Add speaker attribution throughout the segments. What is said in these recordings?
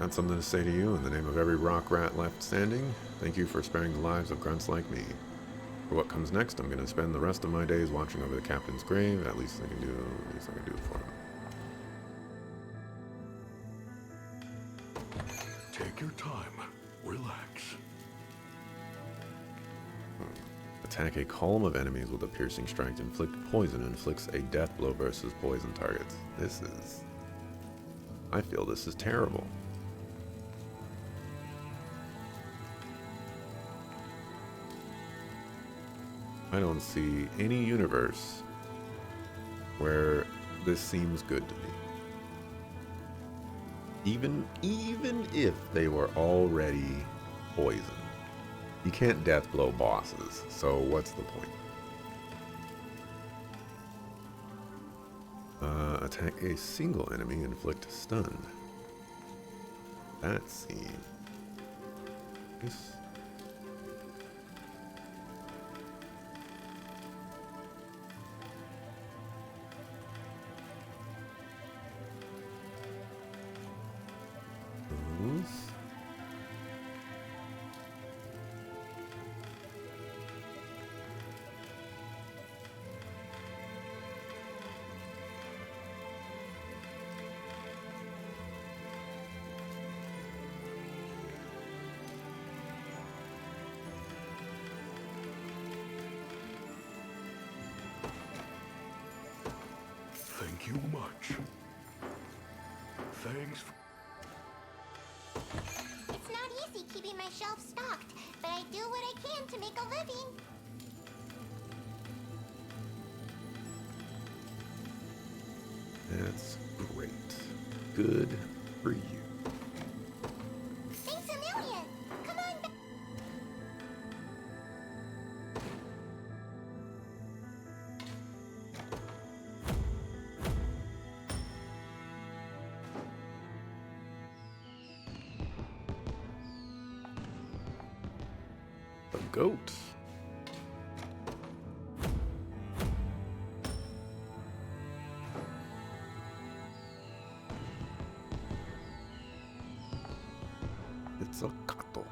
Speaker 1: Got something to say to you in the name of every rock rat left standing. Thank you for sparing the lives of grunts like me. For what comes next, I'm going to spend the rest of my days watching over the captain's grave. At least I can do it for him.
Speaker 2: Take your time. Relax.
Speaker 1: Attack a column of enemies with a piercing strike. Inflict poison. Inflicts a death blow versus poison targets. I feel this is terrible. I don't see any universe where this seems good to me. Even if they were already poisoned. You can't death blow bosses, so what's the point? Attack a single enemy, inflict stun. That seems nice.
Speaker 2: Thank you much. Thanks.
Speaker 3: It's not easy keeping my shelf stocked, but I do what I can to make a living.
Speaker 1: That's great. Good for you.
Speaker 3: Thanks a million. Come on back.
Speaker 1: A goat. It's a gato.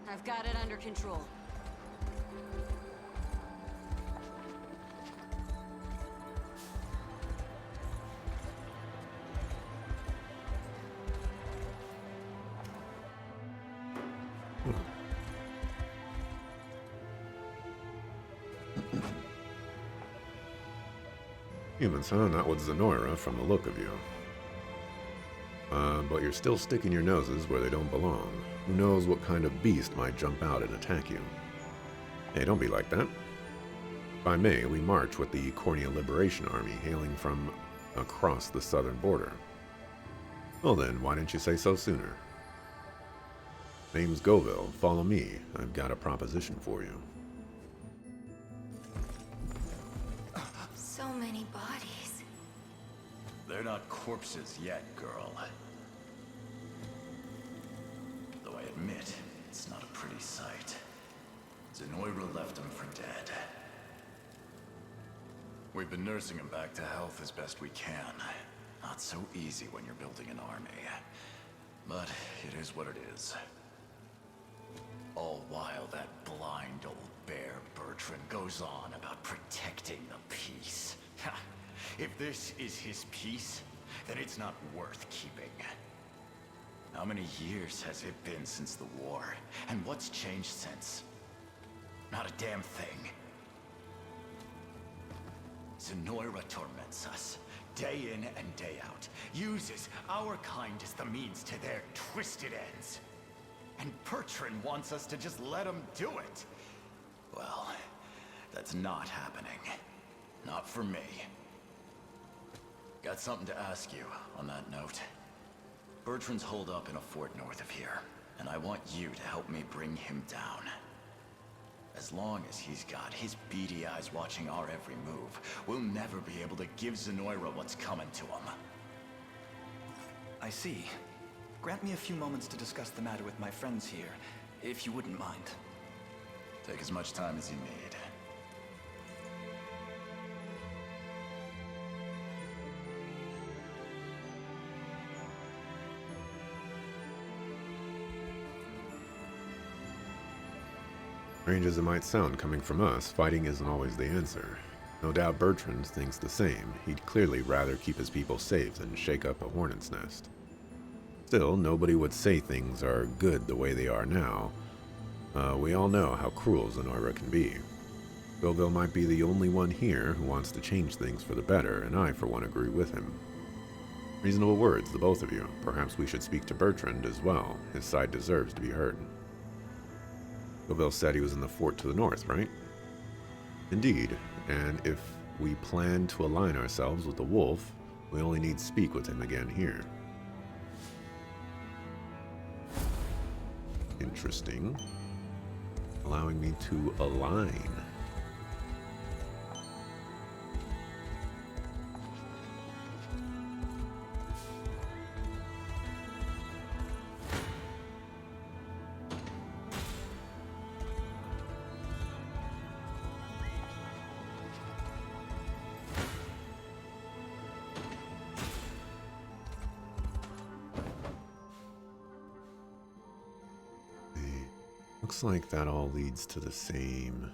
Speaker 4: I've got it under control.
Speaker 1: Humans, huh? Not with Zenora, from the look of you. But you're still sticking your noses where they don't belong. Who knows what kind of beast might jump out and attack you? Hey, don't be like that. By May, we march with the Cornea Liberation Army hailing from across the southern border. Well then, why didn't you say so sooner? Name's Goville. Follow me. I've got a proposition for you.
Speaker 3: So many bodies.
Speaker 5: They're not corpses yet, girl. Though I admit, it's not a pretty sight. Zenoira left them for dead. We've been nursing him back to health as best we can. Not so easy when you're building an army. But it is what it is. All while that blind old bear Bertrand goes on about protecting the peace. If this is his peace, then it's not worth keeping. How many years has it been since the war? And what's changed since? Not a damn thing. Zenoira torments us, day in and day out. Uses our kind as the means to their twisted ends. And Bertrand wants us to just let him do it. Well, that's not happening. Not for me. Got something to ask you on that note. Bertrand's holed up in a fort north of here, and I want you to help me bring him down. As long as he's got his beady eyes watching our every move, we'll never be able to give Zenoira what's coming to him.
Speaker 6: I see. Grant me a few moments to discuss the matter with my friends here, if you wouldn't mind.
Speaker 5: Take as much time as you need.
Speaker 1: Strange as it might sound coming from us, fighting isn't always the answer. No doubt Bertrand thinks the same. He'd clearly rather keep his people safe than shake up a hornet's nest. Still, nobody would say things are good the way they are now. We all know how cruel Zenoira can be. Scoville might be the only one here who wants to change things for the better, and I, for one, agree with him. Reasonable words, the both of you. Perhaps we should speak to Bertrand as well. His side deserves to be heard. Scoville said he was in the fort to the north, right? Indeed, and if we plan to align ourselves with the wolf, we only need speak with him again here. Interesting. Allowing me to align. Looks like that all leads to the same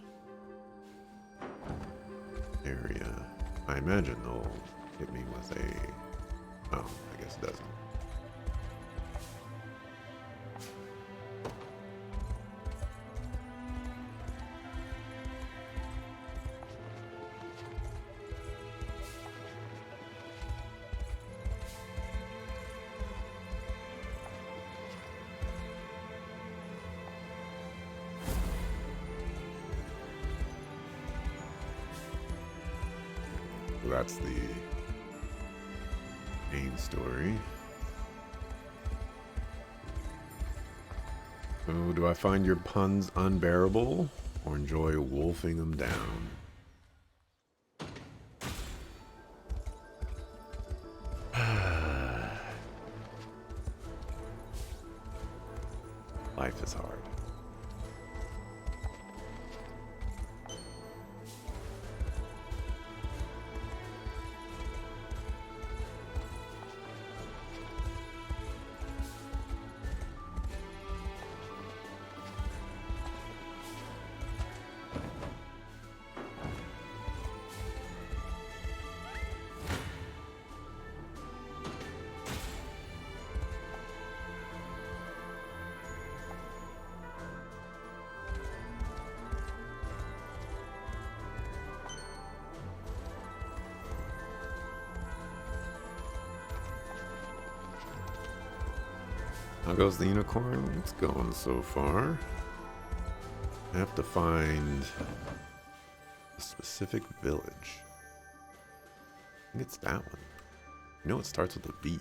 Speaker 1: area. I imagine they'll hit me with a... Oh, I guess it doesn't. That's the main story. So, do I find your puns unbearable or enjoy wolfing them down? Life is hard. How goes the unicorn? It's going so far. I have to find a specific village. I think it's that one. You know it starts with a B.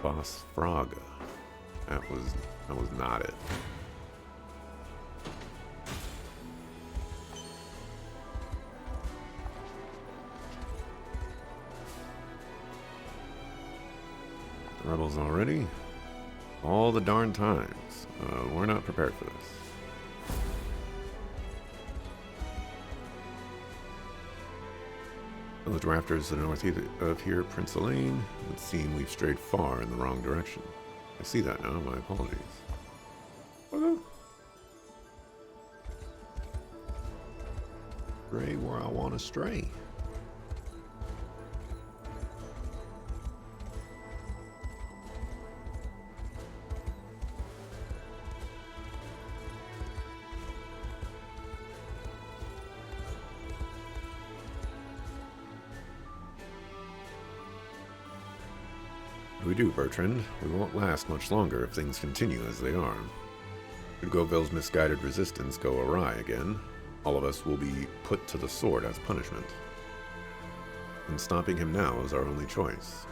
Speaker 1: Boss Fraga. That was not it. The rebels already? All the darn times. We're not prepared for this. Village rafters to the northeast of here, Prince Elaine. It would seem we've strayed far in the wrong direction. I see that now, my apologies. Okay. Stray where I want to stray. We do, Bertrand. We won't last much longer if things continue as they are. Should Goville's misguided resistance go awry again, all of us will be put to the sword as punishment. And stopping him now is our only choice.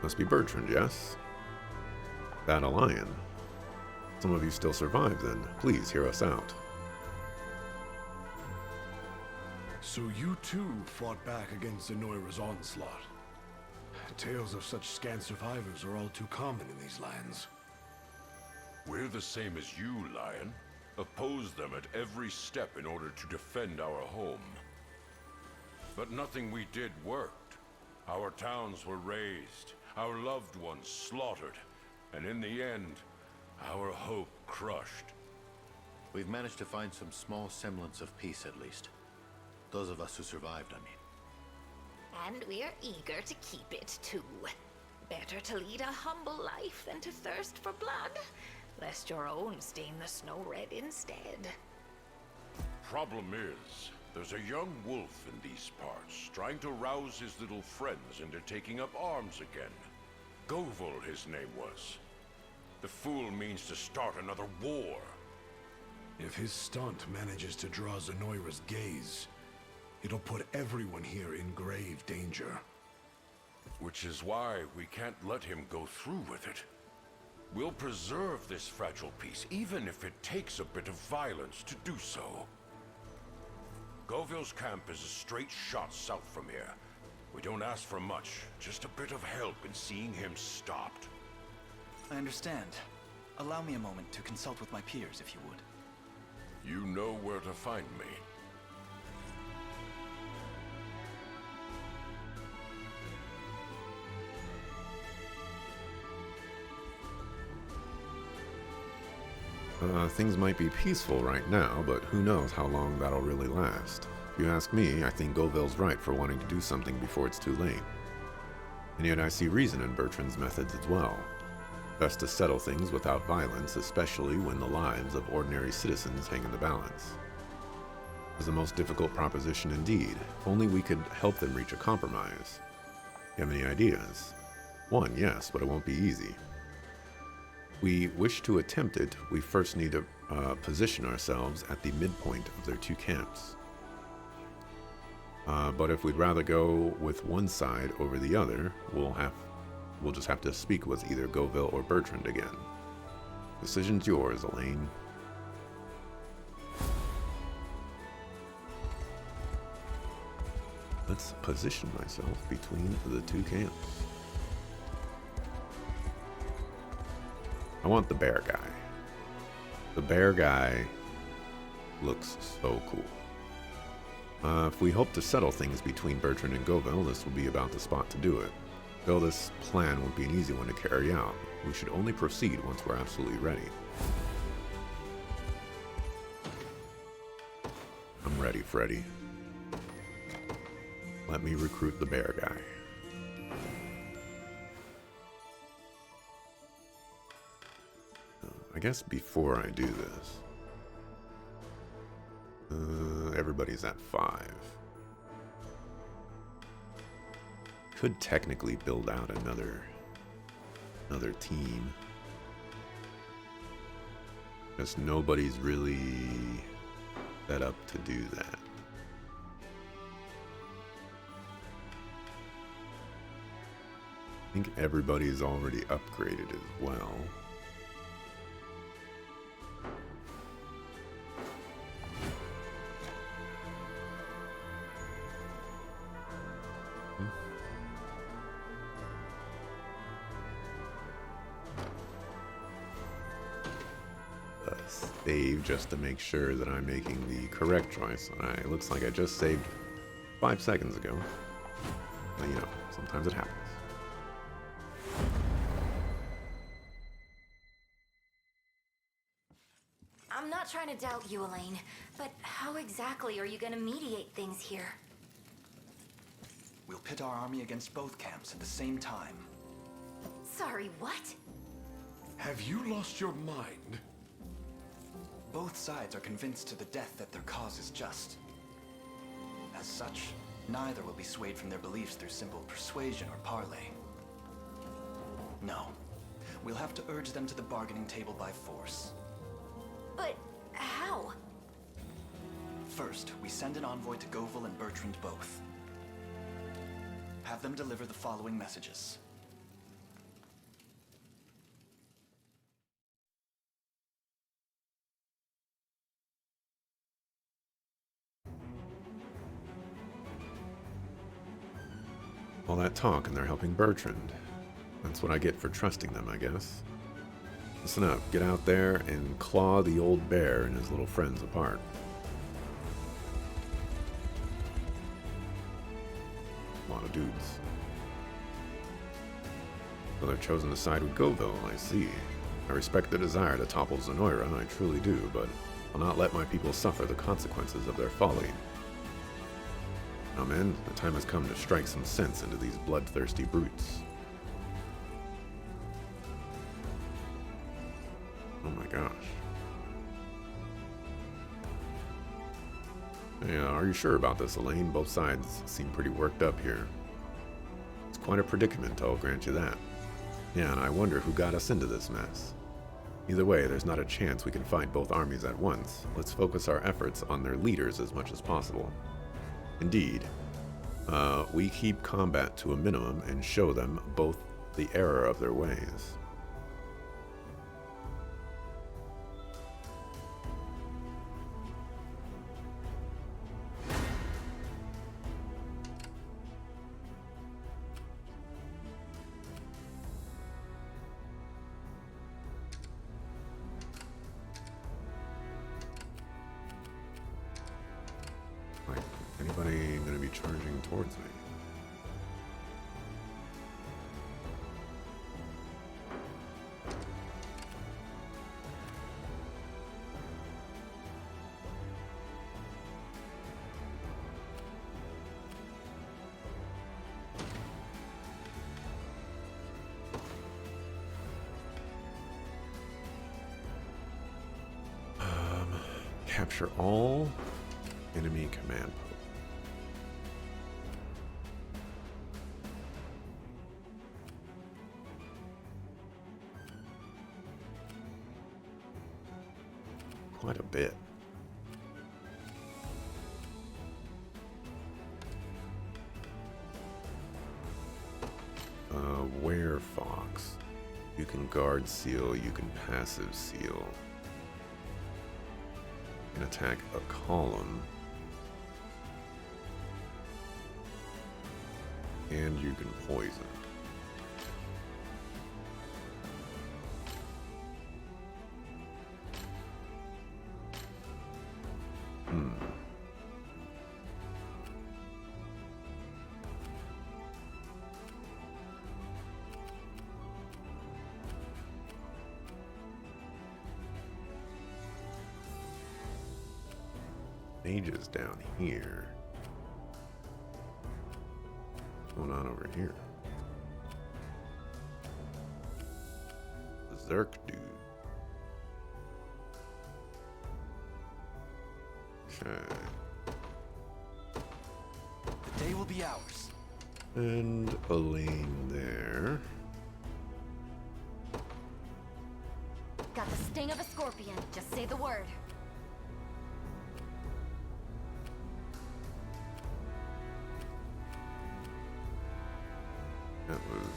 Speaker 1: Must be Bertrand, yes? That a lion. Some of you still survive, then. Please hear us out.
Speaker 2: So you too fought back against Zenoira's onslaught. Tales of such scant survivors are all too common in these lands.
Speaker 7: We're the same as you, Lion. Oppose them at every step in order to defend our home. But nothing we did worked. Our towns were razed, our loved ones slaughtered, and in the end, our hope crushed.
Speaker 8: We've managed to find some small semblance of peace, at least. Those of us who survived, I mean.
Speaker 9: And we're eager to keep it, too. Better to lead a humble life than to thirst for blood, lest your own stain the snow red instead.
Speaker 7: Problem is, there's a young wolf in these parts, trying to rouse his little friends into taking up arms again. Govil, his name was. The fool means to start another war.
Speaker 2: If his stunt manages to draw Zenoira's gaze, it'll put everyone here in grave danger.
Speaker 7: Which is why we can't let him go through with it. We'll preserve this fragile peace, even if it takes a bit of violence to do so. Goville's camp is a straight shot south from here. We don't ask for much, just a bit of help in seeing him stopped.
Speaker 6: I understand. Allow me a moment to consult with my peers, if you would.
Speaker 7: You know where to find me.
Speaker 1: Things might be peaceful right now, but who knows how long that'll really last. If you ask me, I think Goville's right for wanting to do something before it's too late. And yet I see reason in Bertrand's methods as well. Best to settle things without violence, especially when the lives of ordinary citizens hang in the balance. It's the most difficult proposition indeed. If only we could help them reach a compromise. You have any ideas? One, yes, but it won't be easy. We wish to attempt it, we first need to position ourselves at the midpoint of their two camps. But if we'd rather go with one side over the other, we'll just have to speak with either Goville or Bertrand again. Decision's yours, Elaine. Let's position myself between the two camps. I want the bear guy. The bear guy looks so cool. If we hope to settle things between Bertrand and Goville, this will be about the spot to do it. Though this plan won't be an easy one to carry out, we should only proceed once we're absolutely ready. I'm ready, Freddy. Let me recruit the bear guy. I guess before I do this, everybody's at 5. Could technically build out another team. Because nobody's really set up to do that. I think everybody's already upgraded as well. Save just to make sure that I'm making the correct choice. It looks like I just saved 5 seconds ago. But you know, sometimes it happens.
Speaker 3: I'm not trying to doubt you, Elaine, but how exactly are you going to mediate things here?
Speaker 6: We'll pit our army against both camps at the same time.
Speaker 3: Sorry, what?
Speaker 2: Have you lost your mind?
Speaker 6: Both sides are convinced to the death that their cause is just. As such, neither will be swayed from their beliefs through simple persuasion or parley. No. we'll have to urge them to the bargaining table by force.
Speaker 3: But how?
Speaker 6: First, we send an envoy to Govil and Bertrand both. Have them deliver the following messages.
Speaker 1: All that talk and they're helping Bertrand. That's what I get for trusting them, I guess. Listen up, get out there and claw the old bear and his little friends apart. A lot of dudes. So they're chosen to side with Govil, I see. I respect the desire to topple Zenoira, I truly do, but I'll not let my people suffer the consequences of their folly. Now men, the time has come to strike some sense into these bloodthirsty brutes. Oh my gosh. Hey, are you sure about this, Elaine? Both sides seem pretty worked up here. It's quite a predicament, I'll grant you that. Yeah, and I wonder who got us into this mess. Either way, there's not a chance we can fight both armies at once. Let's focus our efforts on their leaders as much as possible. Indeed. We keep combat to a minimum and show them both the error of their ways. Anybody going to be charging towards me? Capture all enemy command posts. Quite a bit. Werefox. You can guard seal, you can passive seal. You can attack a column. And you can poison. Mages down here. What's going on over here? Berserk dude. Okay.
Speaker 6: The day will be ours.
Speaker 1: And a lane there.
Speaker 3: Got the sting of a scorpion. Just say the word.
Speaker 1: That was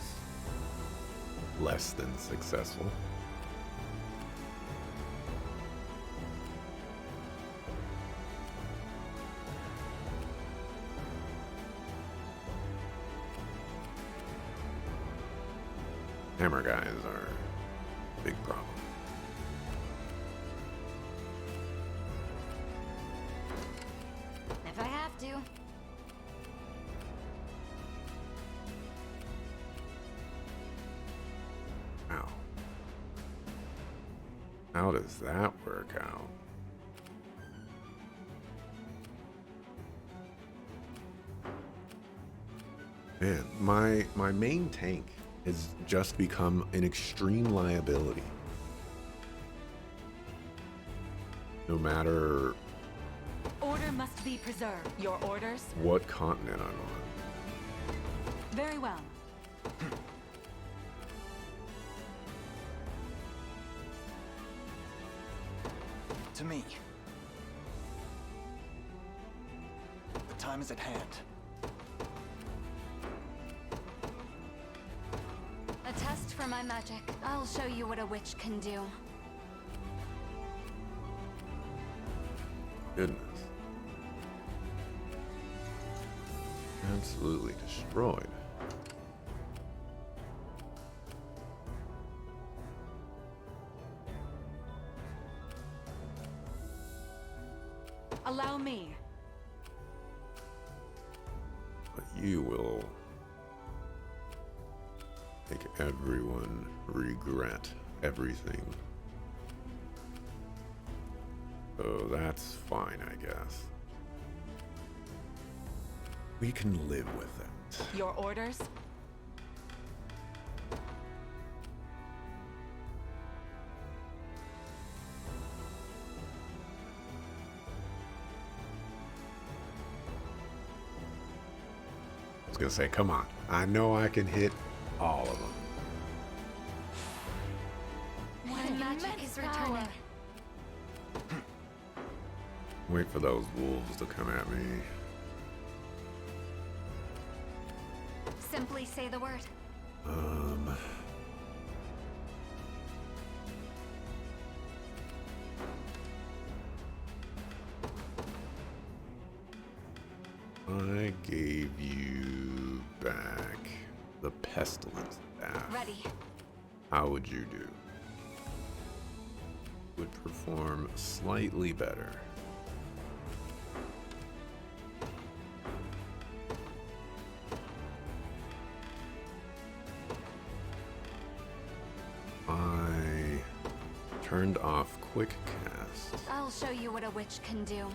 Speaker 1: less than successful. Hammer guys are a big problem.
Speaker 3: If I have to.
Speaker 1: Ow. How does that work out? Man, my main tank has just become an extreme liability. No matter
Speaker 4: Order must be preserved. Your orders?
Speaker 1: what continent I'm on.
Speaker 4: Very well.
Speaker 6: to me. The time is at hand.
Speaker 3: A test for my magic. I'll show you what a witch can do.
Speaker 1: Goodness. Absolutely destroyed.
Speaker 4: Allow me.
Speaker 1: But you will make everyone regret everything. Oh, that's fine, I guess. We can live with it.
Speaker 4: Your orders?
Speaker 1: I was gonna say, come on. I know I can hit all of them.
Speaker 3: My magic is returning.
Speaker 1: Wait for those wolves to come at me.
Speaker 3: Simply say the word.
Speaker 1: I gave you back the pestilence staff.
Speaker 3: Ready.
Speaker 1: How would you do? Would perform slightly better. I turned off quick cast.
Speaker 3: I'll show you what a witch can do.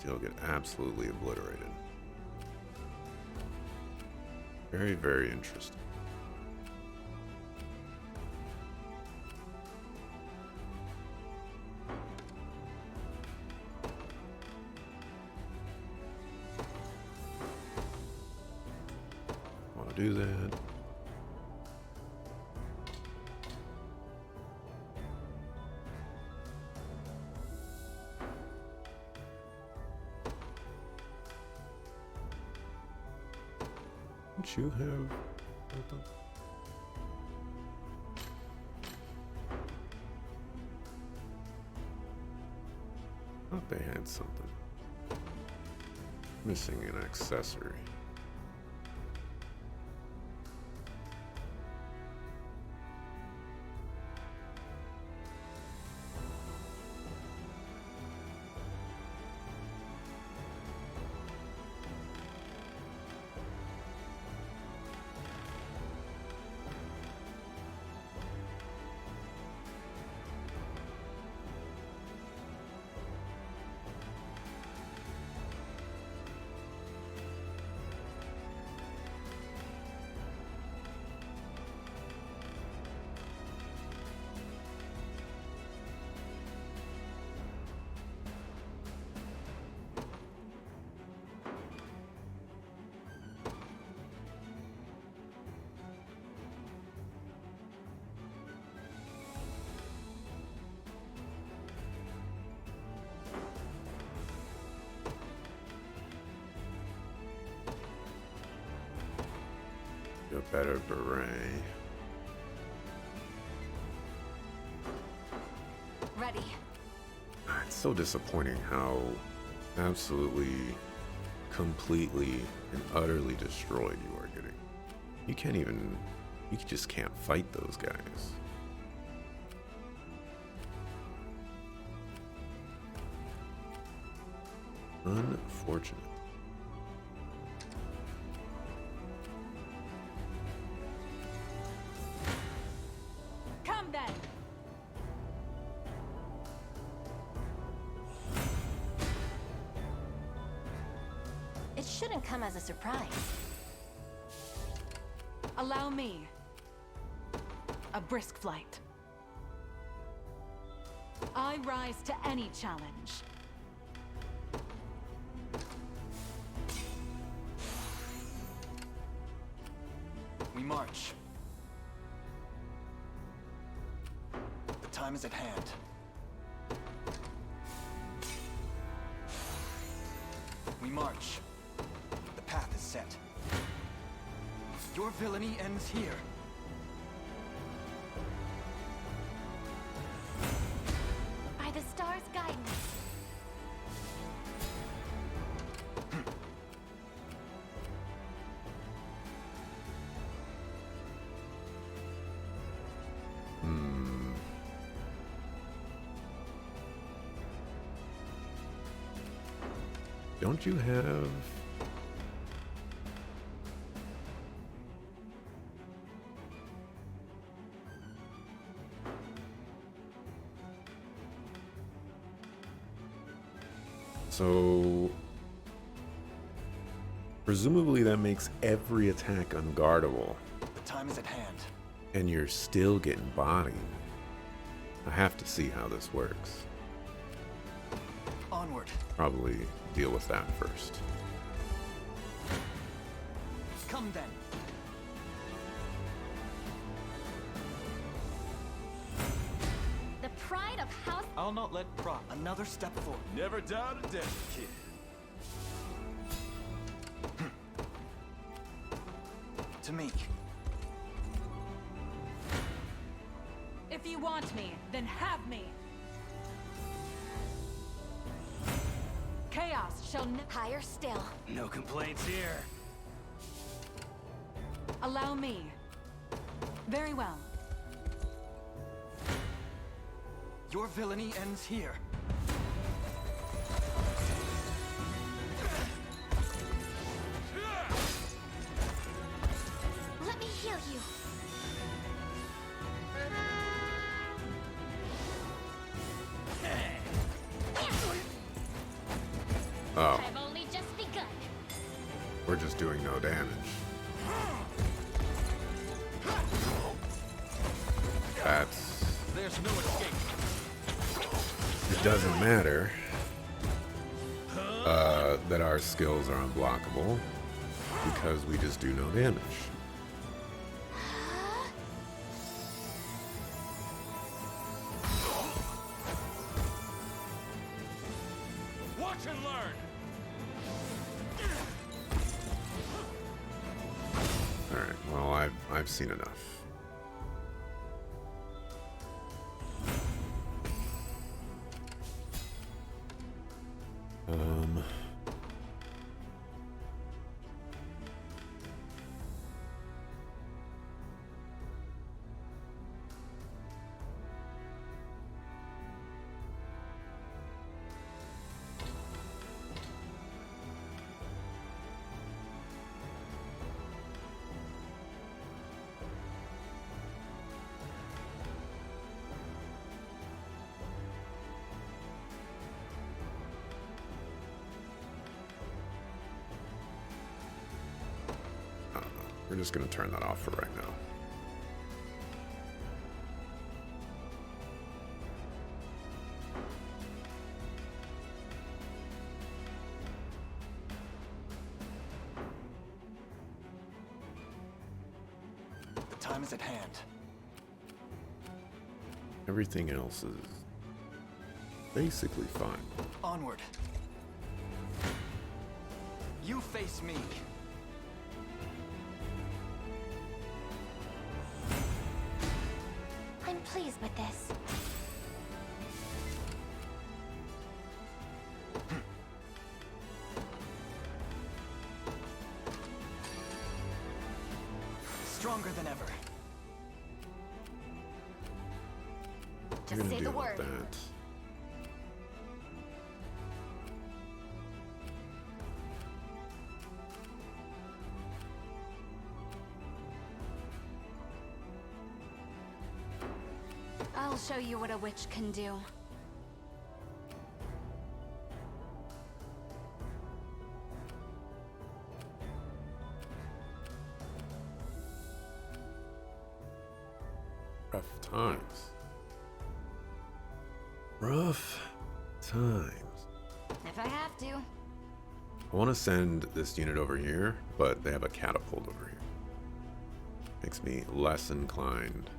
Speaker 1: He'll get absolutely obliterated. Very, very interesting. Want to do that? Don't you have something? Thought they had something. Missing an accessory. A better beret.
Speaker 3: Ready.
Speaker 1: It's so disappointing how absolutely, completely, and utterly destroyed you are getting. You can't even, you just can't fight those guys. Unfortunate.
Speaker 4: Come then!
Speaker 3: It shouldn't come as a surprise.
Speaker 4: Allow me. A brisk flight. I rise to any challenge.
Speaker 6: We march. time is at hand. We march. The path is set. Your villainy ends here.
Speaker 4: By the star's guidance.
Speaker 1: Don't you have... So... Presumably that makes every attack unguardable.
Speaker 6: The time is at hand.
Speaker 1: And you're still getting bodied. I have to see how this works.
Speaker 6: Onward.
Speaker 1: Probably deal with that first.
Speaker 6: Come then.
Speaker 4: The pride of House.
Speaker 6: I'll not let prop. Another step forward.
Speaker 2: Never doubt a dead kid.
Speaker 6: To me.
Speaker 4: If you want me, then have me. Chaos shall
Speaker 3: Higher still.
Speaker 2: No complaints here.
Speaker 4: allow me. Very well.
Speaker 6: Your villainy ends here.
Speaker 3: Let me heal you.
Speaker 1: Oh,
Speaker 3: I've only just begun.
Speaker 1: we're just doing no damage. That's...
Speaker 2: There's no escape.
Speaker 1: It doesn't matter that our skills are unblockable because we just do no damage.
Speaker 2: Watch and learn.
Speaker 1: All right. Well, I've seen enough. We're just going to turn that off for right now.
Speaker 6: The time is at hand.
Speaker 1: Everything else is basically fine.
Speaker 6: Onward. You face me.
Speaker 3: I'm pleased with this.
Speaker 6: Stronger than ever.
Speaker 1: We're
Speaker 3: Just
Speaker 1: gonna
Speaker 3: say the
Speaker 1: deal with
Speaker 3: word.
Speaker 1: that.
Speaker 4: I'll show you what a witch can do.
Speaker 1: Rough times. Rough times.
Speaker 3: If I have to.
Speaker 1: I want to send this unit over here, but they have a catapult over here. Makes me less inclined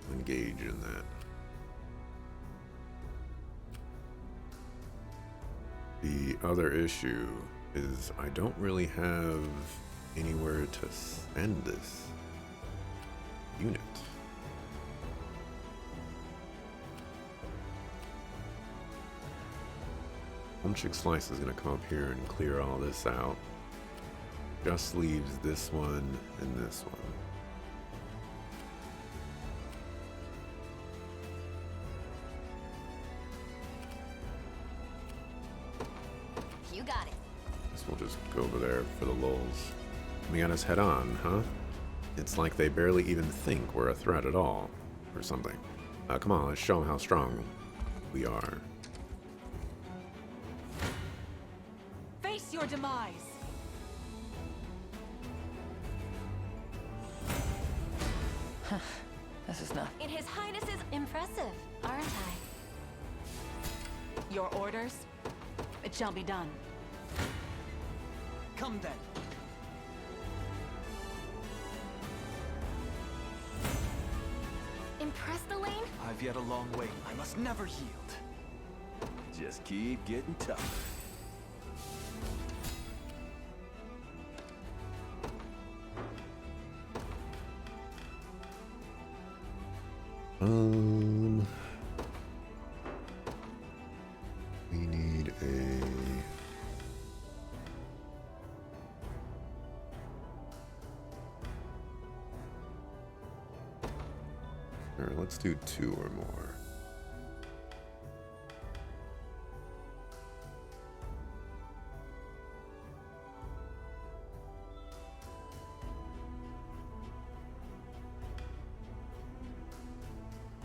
Speaker 1: to engage in that. The other issue is I don't really have anywhere to send this unit. Punching Slice is going to come up here and clear all this out. Just leaves this one and this one.
Speaker 3: You got it.
Speaker 1: Guess we'll just go over there for the lulz. We got us head on, huh? It's like they barely even think we're a threat at all, or something. Come on, let's show them how strong we are.
Speaker 4: Face your demise.
Speaker 9: This is not.
Speaker 3: In His Highness's impressive, aren't I?
Speaker 4: Your orders? It shall be done.
Speaker 6: Come then.
Speaker 3: Impressed, Elaine?
Speaker 6: I've yet a long way. I must never yield. Just keep getting tougher.
Speaker 1: We need a... All right, let's do 2 or more.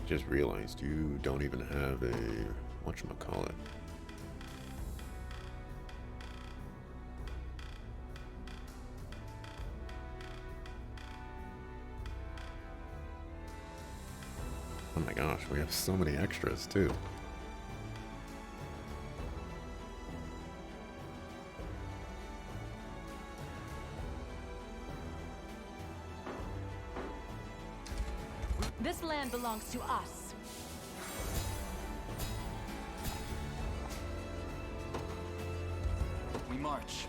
Speaker 1: Just realized you don't even have a whatchamacallit. Oh my gosh, we have so many extras too.
Speaker 4: This land belongs to us.
Speaker 6: We march.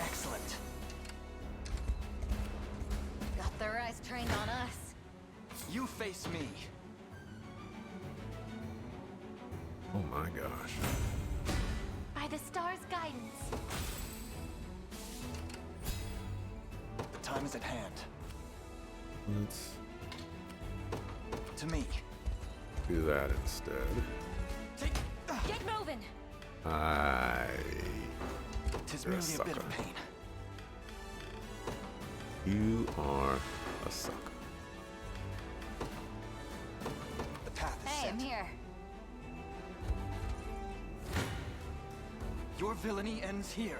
Speaker 6: Excellent.
Speaker 3: Got their eyes trained on us.
Speaker 6: You face me.
Speaker 1: Oh my gosh.
Speaker 3: By the star's guidance.
Speaker 6: The time is at hand.
Speaker 1: Let's
Speaker 6: To me.
Speaker 1: do that instead.
Speaker 6: Take.
Speaker 3: Get moving.
Speaker 6: Tis
Speaker 1: You're a
Speaker 6: merely a bit of
Speaker 1: sucker.
Speaker 6: pain.
Speaker 1: You are a sucker.
Speaker 6: The path is
Speaker 3: Hey,
Speaker 6: set.
Speaker 3: I'm here.
Speaker 6: Your villainy ends here.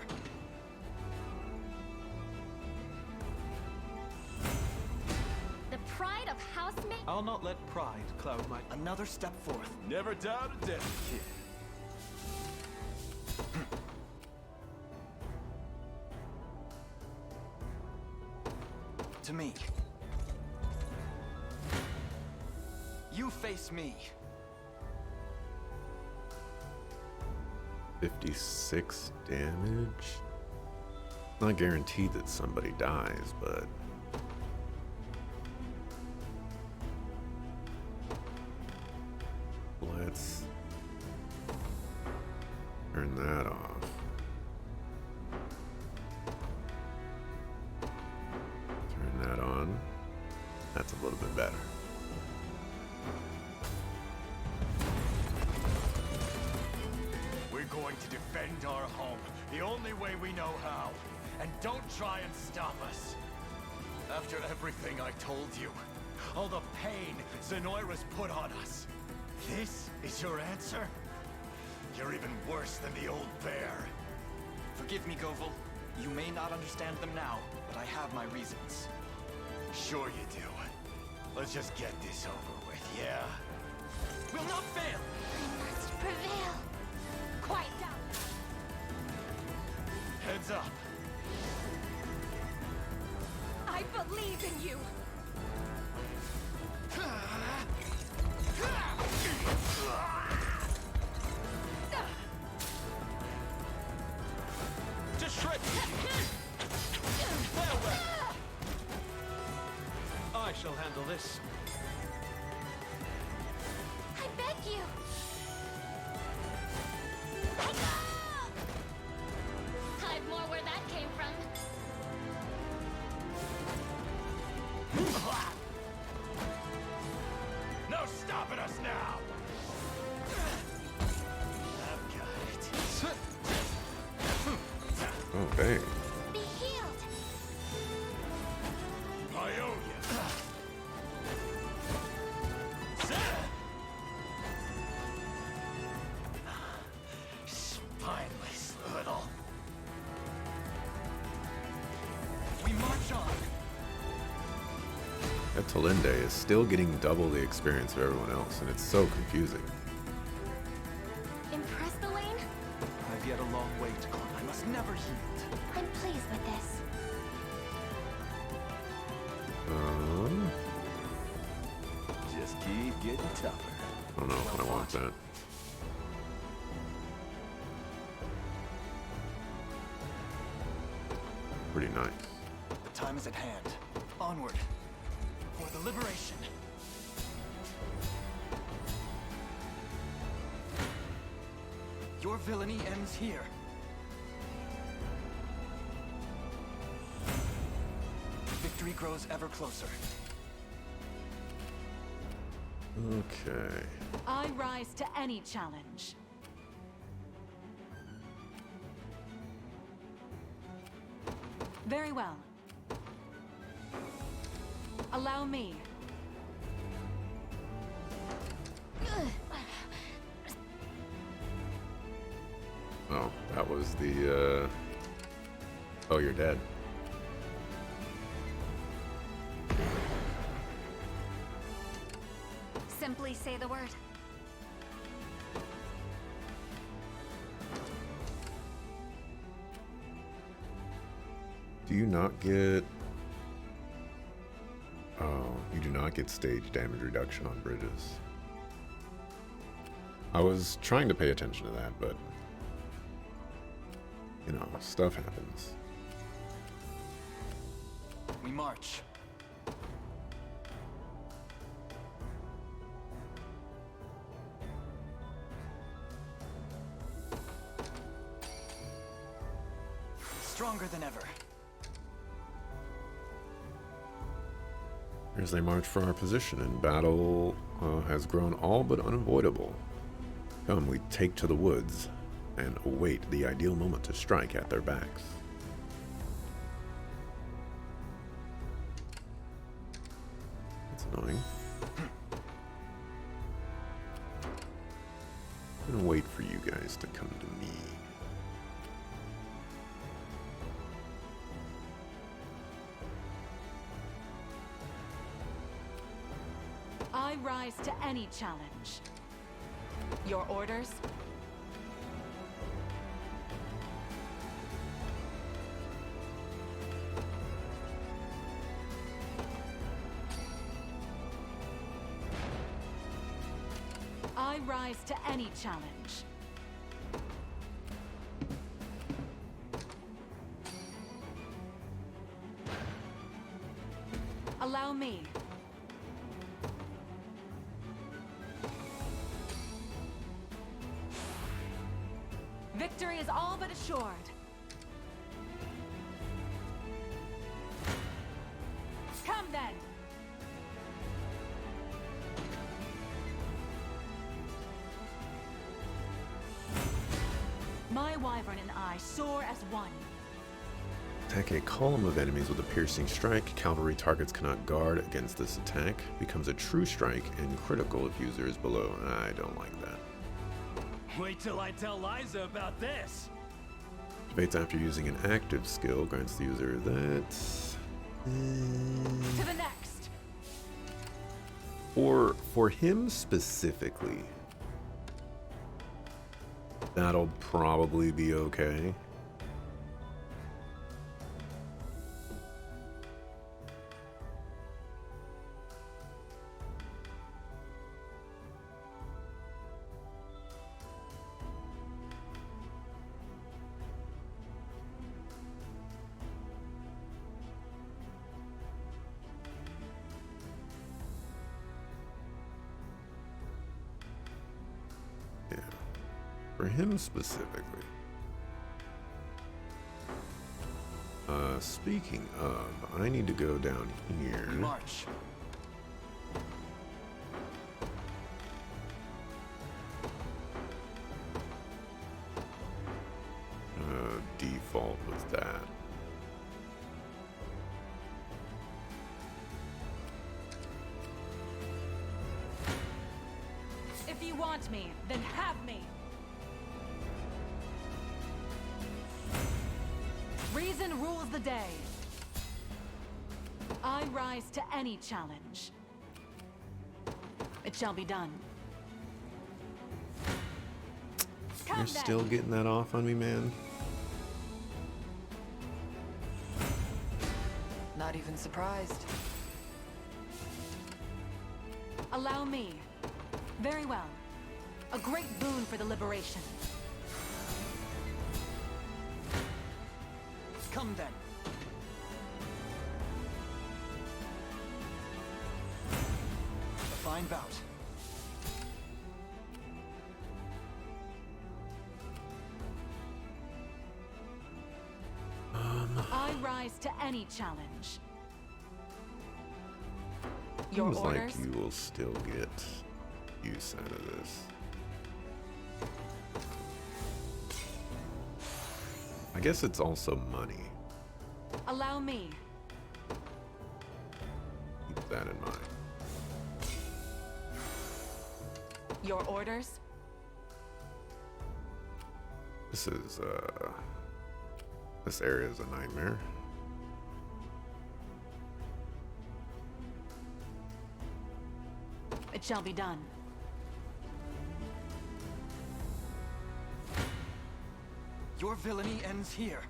Speaker 3: The pride of housemate.
Speaker 10: I'll not let pride cloud my...
Speaker 6: Another step forth.
Speaker 10: Never doubt a death, kid.
Speaker 6: To me. You face me.
Speaker 1: 56 damage? Not guaranteed that somebody dies, but... Let's turn that off. Turn that on. That's a little bit better.
Speaker 5: We're going to defend our home the only way we know how. And don't try and stop us. After everything I told you, all the pain Zenoira's put on us, this is your answer? You're even worse than the old bear.
Speaker 6: Forgive me, Govel. You may not understand them now, but I have my reasons.
Speaker 5: Sure you do. Let's just get this over with, yeah?
Speaker 6: Will not fail!
Speaker 3: I must prevail. Quiet down.
Speaker 5: Heads up.
Speaker 4: I believe in you.
Speaker 10: shall handle this.
Speaker 3: I beg you!
Speaker 9: Hide more where that came from.
Speaker 5: No stopping us now! I've got it.
Speaker 1: Oh, dang.
Speaker 3: Be healed!
Speaker 5: I owe you. Spineless little.
Speaker 6: We march on.
Speaker 1: That Talinde is still getting double the experience of everyone else, and it's so confusing.
Speaker 3: Impressed, Elaine?
Speaker 10: I've yet a long way to go.
Speaker 6: I must never yield.
Speaker 3: I'm pleased with this.
Speaker 10: Just keep getting tougher.
Speaker 1: I don't know if I want that. Pretty nice.
Speaker 6: The time is at hand. Onward. For the liberation. Your villainy ends here. Victory grows ever closer.
Speaker 1: Okay.
Speaker 4: I rise to any challenge. Very well. Allow me.
Speaker 1: Oh, that was the, Oh, you're dead.
Speaker 3: Simply say the word.
Speaker 1: Do you not get... Oh, you do not get stage damage reduction on bridges. I was trying to pay attention to that, but... You know, stuff happens.
Speaker 6: We march. Stronger than ever.
Speaker 1: As they march for our position, and battle has grown all but unavoidable. Come, we take to the woods and await the ideal moment to strike at their backs. That's annoying. I'm gonna wait for you guys to come to me.
Speaker 4: I rise to any challenge. Your orders? I rise to any challenge. Allow me. Victory is all but assured. Come then! My wyvern and I soar as one.
Speaker 1: Attack a column of enemies with a piercing strike. Cavalry targets cannot guard against this attack. Becomes a true strike and critical if user is below. I don't like that.
Speaker 10: Wait till I tell Liza about this.
Speaker 1: Debates after using an active skill. Grants the user that.
Speaker 4: To the next!
Speaker 1: Or for him specifically, that'll probably be okay. For him specifically. Speaking of, I need to go down here.
Speaker 6: March.
Speaker 1: Default with that.
Speaker 4: If you want me, then have me. Reason rules the day. I rise to any challenge. It shall be done. Come
Speaker 1: You're
Speaker 4: then.
Speaker 1: still getting that off on me, man?
Speaker 11: Not even surprised.
Speaker 4: Allow me. Very well. A great boon for the liberation.
Speaker 6: Come then. A fine bout.
Speaker 4: I rise to any challenge. Your
Speaker 1: Seems
Speaker 4: orders?
Speaker 1: like you will still get use out of this. I guess it's also money.
Speaker 4: Allow me.
Speaker 1: Keep that in mind.
Speaker 4: Your orders?
Speaker 1: This is, this area is a nightmare.
Speaker 4: It shall be done.
Speaker 6: Your villainy ends here.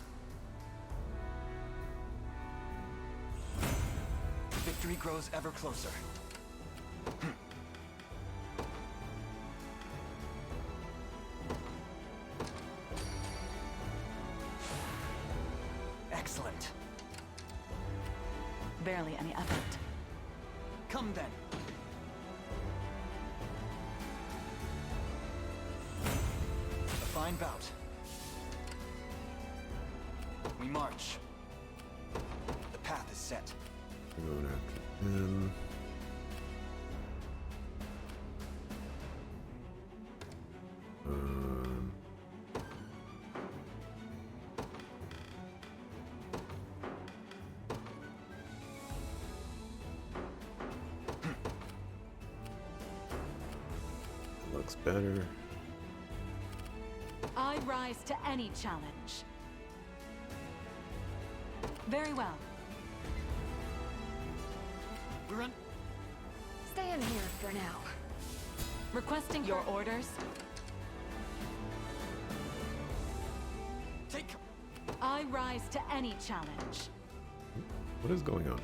Speaker 6: Victory grows ever closer. Excellent.
Speaker 4: Barely any effort.
Speaker 6: Come then. A fine bout. We march. The path is set.
Speaker 1: Going after him. Looks better.
Speaker 4: I rise to any challenge. Very well.
Speaker 6: We're on.
Speaker 3: Stay in here for now.
Speaker 4: Requesting your orders?
Speaker 6: Take.
Speaker 4: I rise to any challenge.
Speaker 1: What is going on?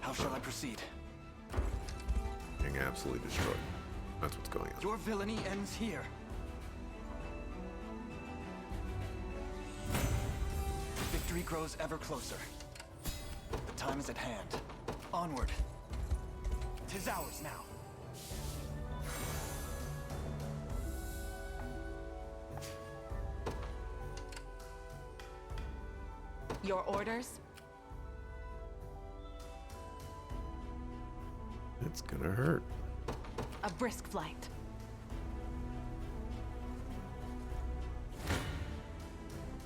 Speaker 6: How shall I proceed?
Speaker 1: Being absolutely destroyed. That's what's going on.
Speaker 6: Your villainy ends here. Victory grows ever closer. The time is at hand. Onward. 'Tis ours now.
Speaker 4: Your orders?
Speaker 1: It's gonna hurt.
Speaker 4: A brisk flight.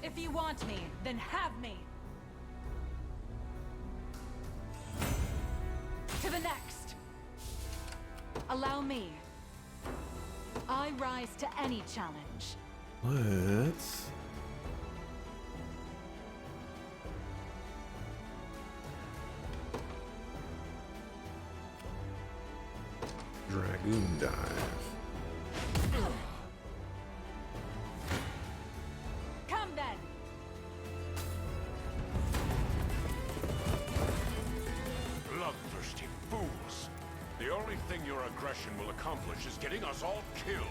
Speaker 4: If you want me, then have me. To the next. Allow me. I rise to any challenge.
Speaker 1: Let's... Dragoon dive.
Speaker 4: Come then.
Speaker 7: Bloodthirsty fools! The only thing your aggression will accomplish is getting us all killed.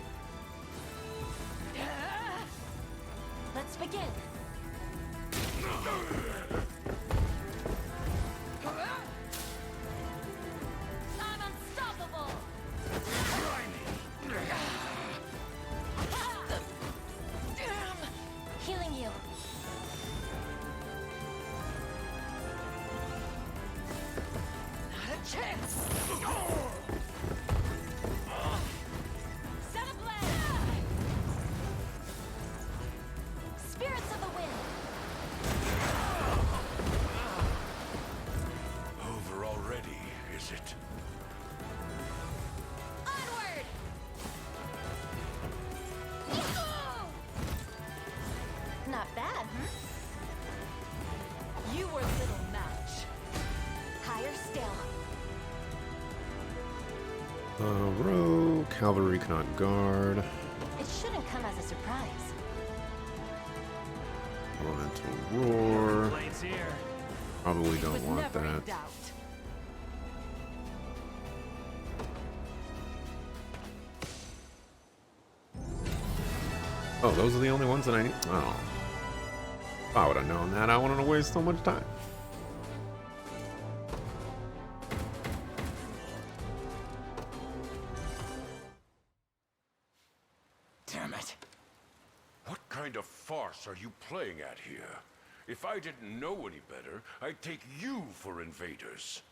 Speaker 3: Let's begin. I'm unstoppable.
Speaker 1: Row, cavalry cannot guard.
Speaker 3: It shouldn't come as a surprise.
Speaker 1: Elemental roar.
Speaker 10: Blades here.
Speaker 1: Probably
Speaker 4: Was
Speaker 1: don't want
Speaker 4: never in
Speaker 1: that.
Speaker 4: doubt.
Speaker 1: Oh, those are the only ones that I need? Oh. If I would have known that, I wouldn't have wasted so much time.
Speaker 5: Damn it.
Speaker 7: What kind of farce are you playing at here? If I didn't know any better, I'd take you for invaders.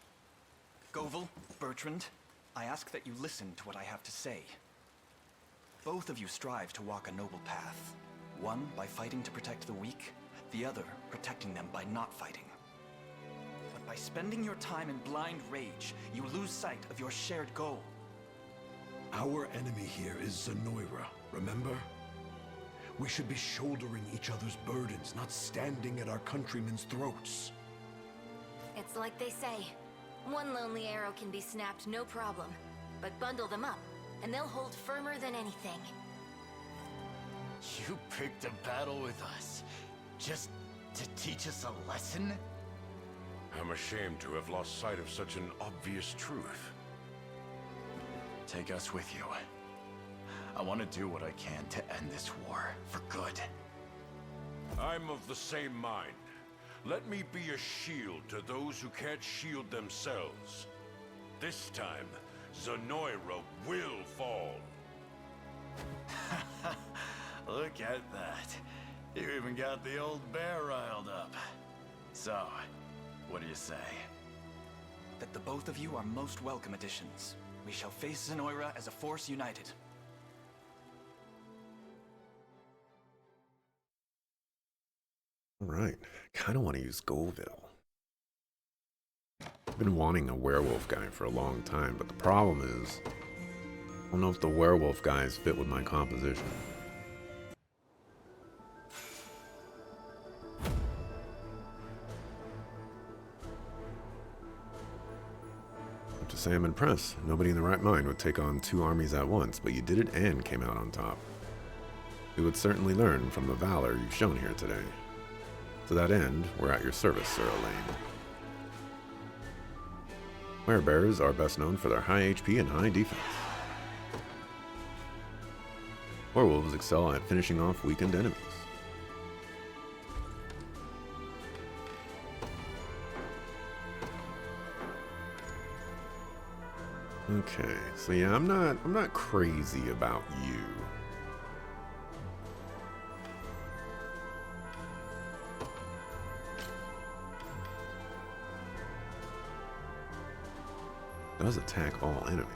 Speaker 6: Govel, Bertrand, I ask that you listen to what I have to say. Both of you strive to walk a noble path. One by fighting to protect the weak, the other protecting them by not fighting. But by spending your time in blind rage, you lose sight of your shared goal.
Speaker 2: Our enemy here is Zenoira, remember? We should be shouldering each other's burdens, not standing at our countrymen's throats.
Speaker 3: It's like they say, one lonely arrow can be snapped no problem, but bundle them up, and they'll hold firmer than anything.
Speaker 5: You picked a battle with us, just to teach us a lesson?
Speaker 7: I'm ashamed to have lost sight of such an obvious truth.
Speaker 5: Take us with you. I want to do what I can to end this war, for good.
Speaker 7: I'm of the same mind. Let me be a shield to those who can't shield themselves. This time, Zenoira will fall.
Speaker 5: Look at that. You even got the old bear riled up. So, what do you say?
Speaker 6: That the both of you are most welcome additions. We shall face Zenoira as a force united.
Speaker 1: Alright, kind of want to use Scoville. I've been wanting a werewolf guy for a long time, but the problem is, I don't know if the werewolf guys fit with my composition. I have to say I'm impressed. Nobody in the right mind would take on 2 armies at once, but you did it and came out on top. You would certainly learn from the valor you've shown here today. To that end, we're at your service, Sir Elaine. Werebearers are best known for their high HP and high defense. Werewolves excel at finishing off weakened enemies. Okay, so yeah, I'm not crazy about you. Does attack all enemies.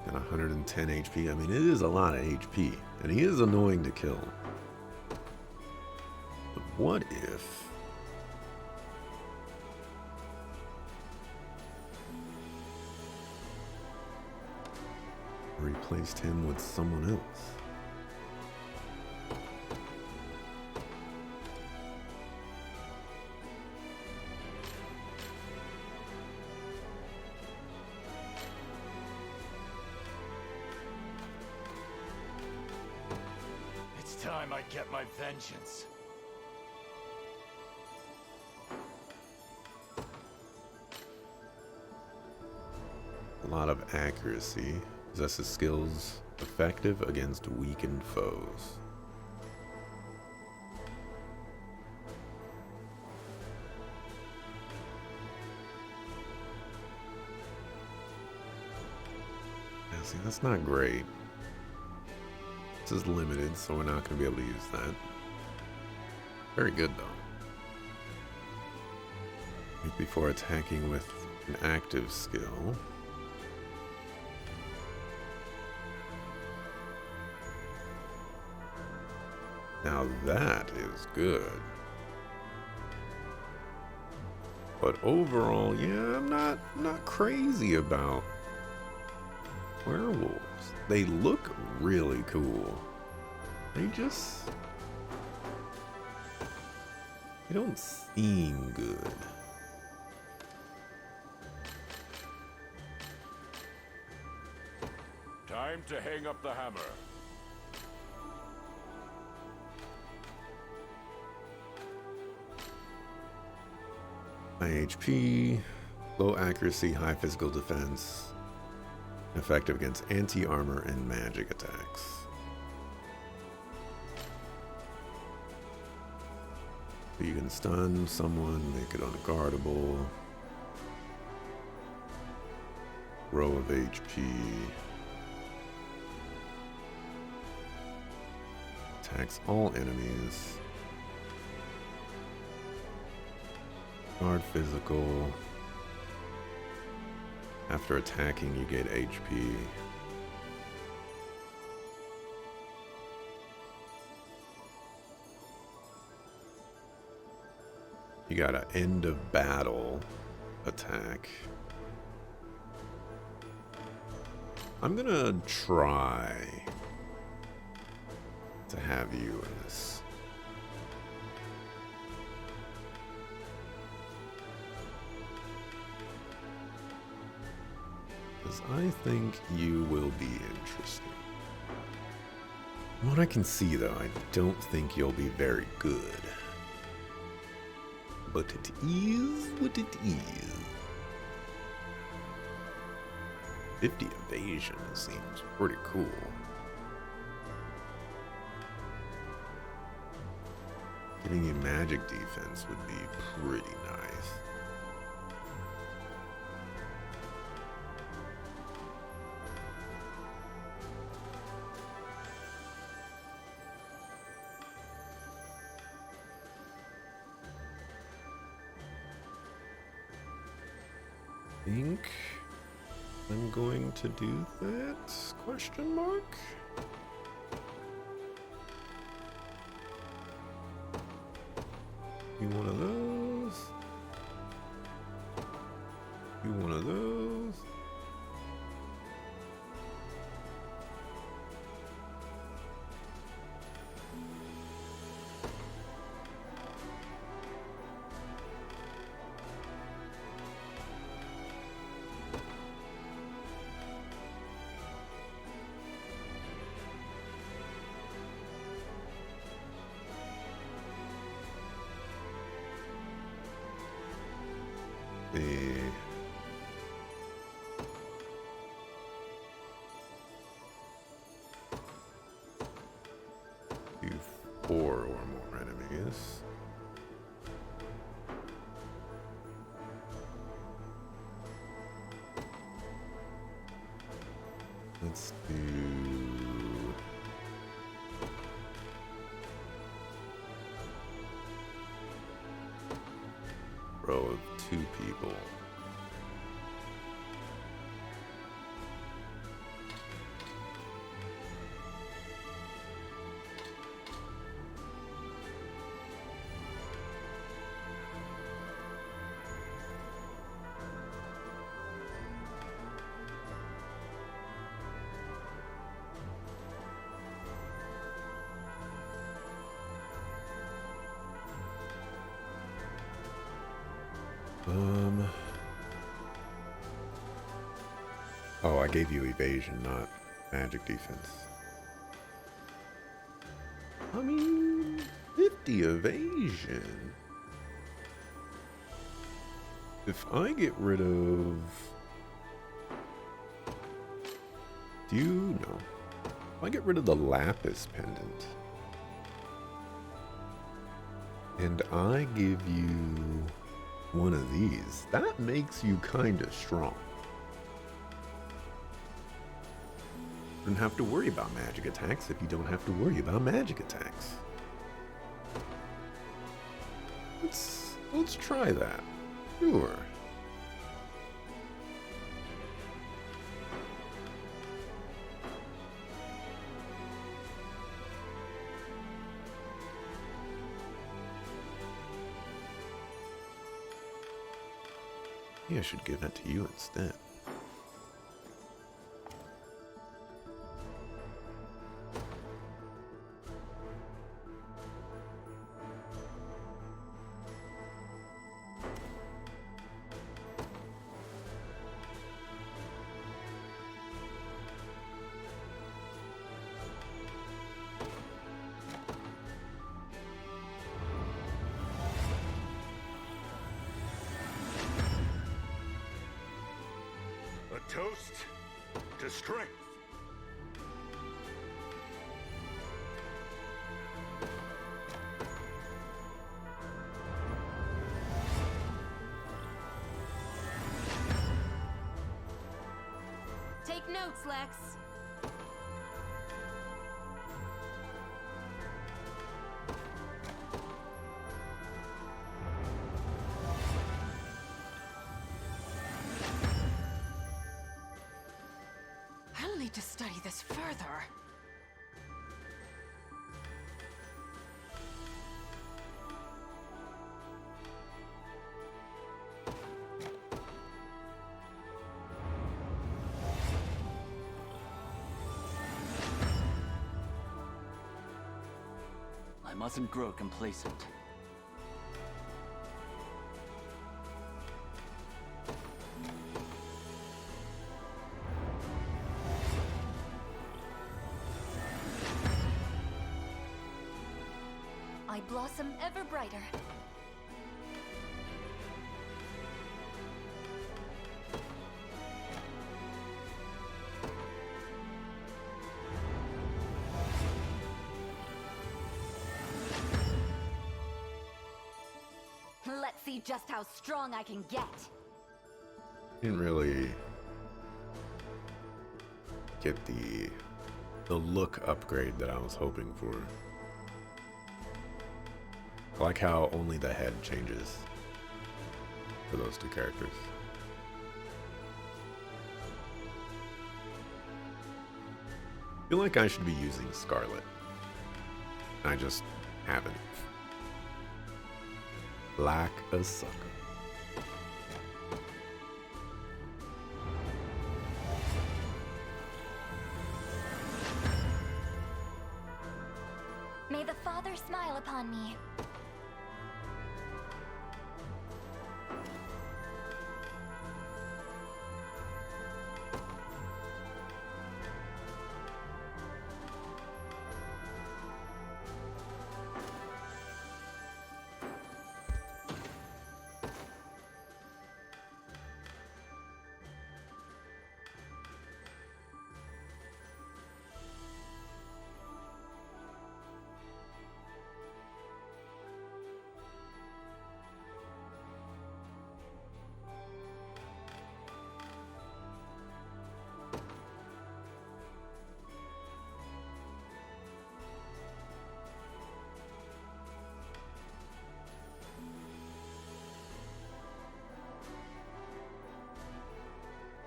Speaker 1: And 110 HP. I mean, it is a lot of HP, and he is annoying to kill. What if... replaced him with someone else?
Speaker 5: It's time I get my vengeance.
Speaker 1: A lot of accuracy. Possesses skills effective against weakened foes. Yeah, see, that's not great. This is limited, so we're not going to be able to use that. Very good, though. Before attacking with an active skill. Now that is good. But overall, yeah, I'm not crazy about werewolves. They look really cool. They don't seem good.
Speaker 7: Time to hang up the hammer.
Speaker 1: High HP, low accuracy, high physical defense, effective against anti-armor and magic attacks. So you can stun someone, make it unguardable. Row of HP. Attacks all enemies. Guard physical. After attacking, you get HP. You got an end of battle attack. I'm gonna try to have you in this. Because I think you will be interesting. From what I can see, though, I don't think you'll be very good. But it is what it is. 50 evasion seems pretty cool. Giving you magic defense would be pretty nice. I think I'm going to do that? Question mark? You one of those? You one of those? Do 4 or more enemies. Let's do row of 2 people. Oh, I gave you evasion, not magic defense. I mean, 50 evasion. If I get rid of... Do you know? If I get rid of the lapis pendant, and I give you one of these, that makes you kinda strong. You don't have to worry about magic attacks if you don't have to worry about magic attacks. Let's try that. Sure. Maybe I should give that to you instead.
Speaker 2: A toast to strength.
Speaker 3: Take notes, Lex.
Speaker 4: I'll need to study this further.
Speaker 10: I mustn't grow complacent.
Speaker 3: I blossom ever brighter. Let's see just how strong I can get.
Speaker 1: Didn't really get the look upgrade that I was hoping for. I like how only the head changes for those two characters. I feel like I should be using Scarlet. I just haven't. Like a sucker.
Speaker 3: May the Father smile upon me.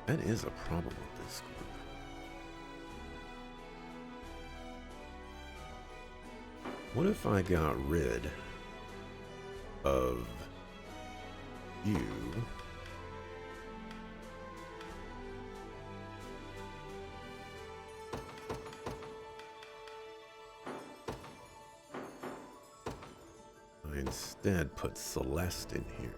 Speaker 1: That is a problem with this group. What if I got rid of you? I instead put Celeste in here.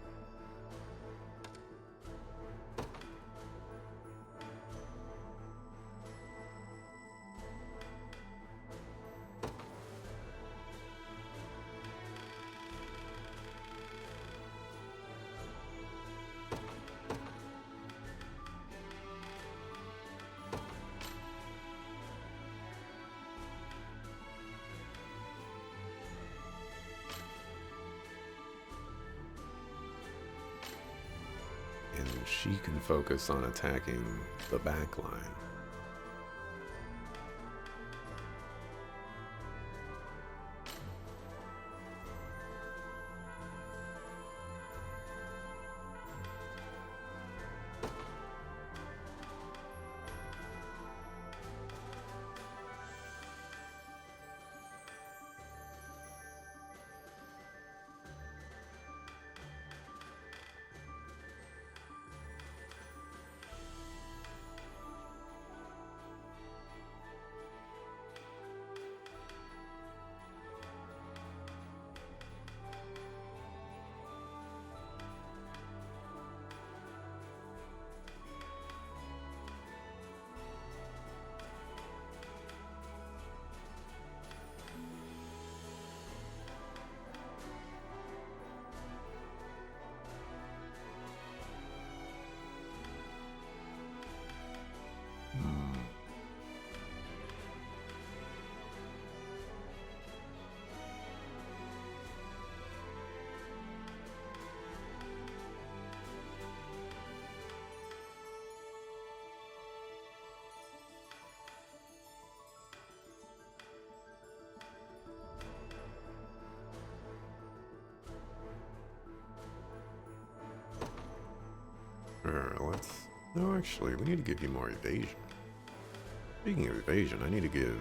Speaker 1: And she can focus on attacking the back line. Let's... No, actually, we need to give you more evasion. Speaking of evasion, I need to give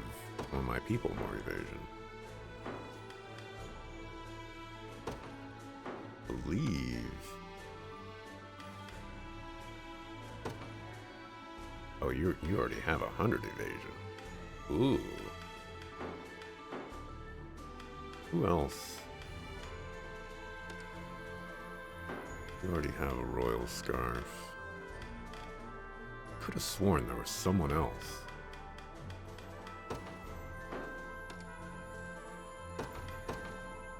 Speaker 1: all my people more evasion. Believe... Oh, you already have 100 evasion. Ooh. Who else? You already have a royal scarf. Could have sworn there was someone else.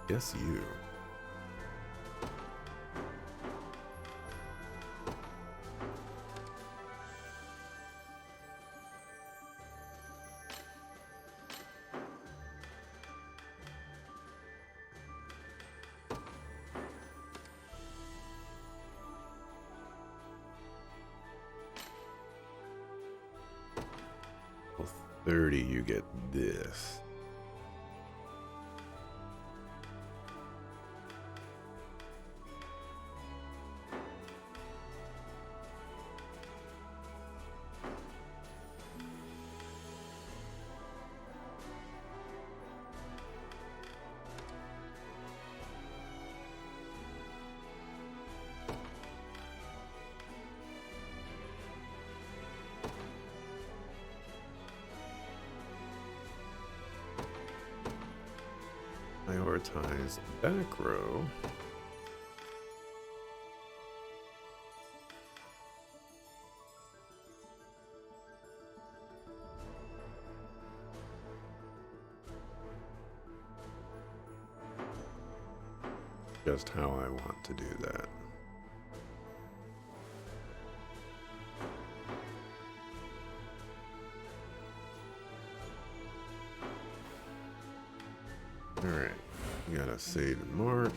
Speaker 1: Guess you. Well, 30, you get this. Prioritize back row. Just how I want to do that. Alright, we gotta save and mark.